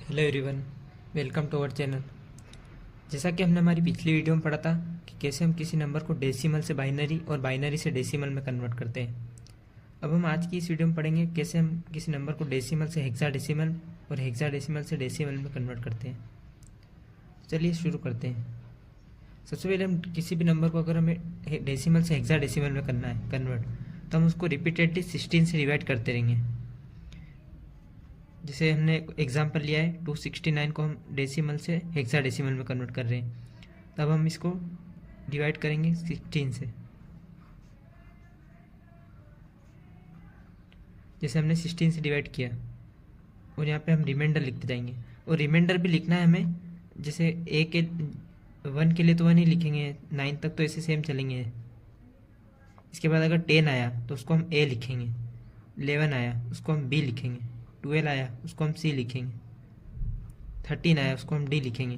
Hello everyone, welcome to our channel. जैसा कि हमने हमारी पिछली वीडियो में पढ़ा था कि कैसे हम किसी नंबर को डेसिमल से बाइनरी और बाइनरी से डेसिमल में कन्वर्ट करते हैं। अब हम आज की इस वीडियो में पढ़ेंगे कैसे हम किसी नंबर को डेसिमल से हेक्साडेसिमल और हेक्साडेसिमल से डेसिमल में कन्वर्ट करते हैं। चलिए शुरू करते हैं। सबसे पहले हम किसी भी नंबर को अगर हमें डेसिमल से हेक्साडेसिमल में करना है कन्वर्ट, तो हम उसको रिपीटेडली 16 से डिवाइड करते रहेंगे। जैसे हमने एग्जाम्पल लिया है 269 को हम डेसिमल से हेक्साडेसिमल में कन्वर्ट कर रहे हैं, तब हम इसको डिवाइड करेंगे 16 से। जैसे हमने 16 से डिवाइड किया और यहाँ पे हम रिमाइंडर लिखते जाएंगे, और रिमाइंडर भी लिखना है हमें। जैसे ए के 1 के लिए तो 1 ही लिखेंगे, 9 तक तो ऐसे सेम चलेंगे। इसके बाद अगर 10 आया तो उसको हम ए लिखेंगे, 11 आया उसको हम बी लिखेंगे, 12 आया उसको हम सी लिखेंगे, 13 आया उसको हम डी लिखेंगे,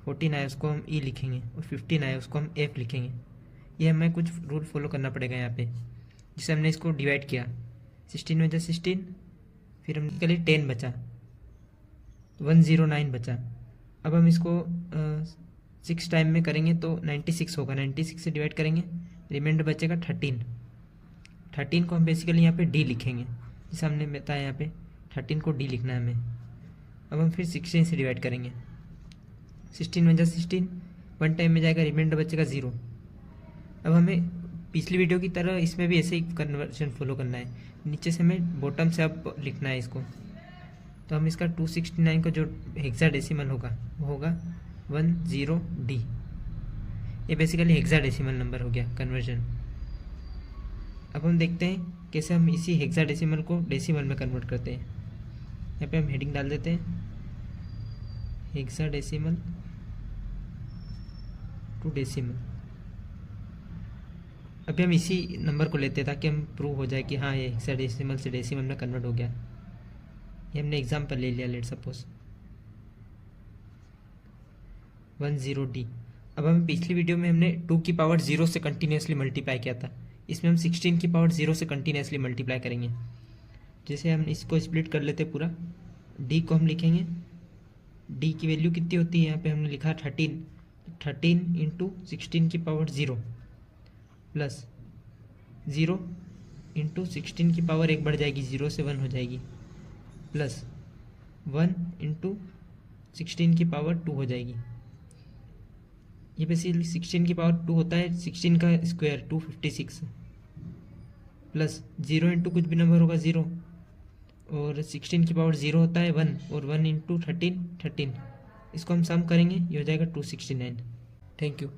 14 आया उसको हम ई लिखेंगे, और 15 आया उसको हम एफ लिखेंगे। ये हमें कुछ रूल फॉलो करना पड़ेगा यहाँ पे। जिससे हमने इसको डिवाइड किया 16 में 16, फिर हम के लिए 10 बचा, 109 बचा। अब हम इसको 6 टाइम में करेंगे तो 96 होगा। 96 से डिवाइड करेंगे, रिमाइंडर बचेगा 13। 13 को हम बेसिकली यहाँ पे डी लिखेंगे, जैसे हमने बताया यहाँ पे 13 को डी लिखना है हमें। अब हम फिर 16 से डिवाइड करेंगे, 16 में 16, 1 टाइम में जाएगा, रिमाइंडर बचेगा 0। अब हमें पिछली वीडियो की तरह इसमें भी ऐसे ही कन्वर्जन फॉलो करना है। नीचे से हमें बॉटम से अप लिखना है इसको। तो हम इसका 269 का जो हेक्साडेसिमल होगा वो होगा 10D। ये बेसिकली हेक्साडेसिमल नंबर हो गया कन्वर्जन। अब हम देखते हैं कैसे हम इसी हेक्साडेसिमल को डेसिमल में कन्वर्ट करते हैं। यहाँ पे हम हेडिंग डाल देते हैं हेक्साडेसिमल टू डेसिमल। अभी हम इसी नंबर को लेते हैं ताकि हम प्रूव हो जाए कि हाँ ये हेक्साडेसिमल से डेसिमल में कन्वर्ट हो गया। ये हमने एग्जाम्पल ले लिया, लेट सपोज 10D। अब हमें पिछली वीडियो में हमने 2 की पावर 0 से कंटिन्यूसली मल्टीप्लाई किया था, इसमें हम 16 की पावर 0 से कंटिन्यूसली मल्टीप्लाई करेंगे। जैसे हम इसको स्प्लिट कर लेते पूरा, डी को हम लिखेंगे, डी की वैल्यू कितनी होती है, यहाँ पे हमने लिखा 13। 13 इंटू 16 की पावर 0 प्लस 0 इंटू 16 की पावर 1 बढ़ जाएगी, 0 से 1 हो जाएगी, प्लस 1 इंटू 16 की पावर 2 हो जाएगी। ये बेसिकली 16 की पावर 2 होता है 16 का स्क्वायर 256, प्लस 0 इंटू कुछ भी नंबर होगा 0, और 16 की पावर 0 होता है 1, और 1 इंटू 13 13। इसको हम सम करेंगे, ये हो जाएगा 269। Thank you.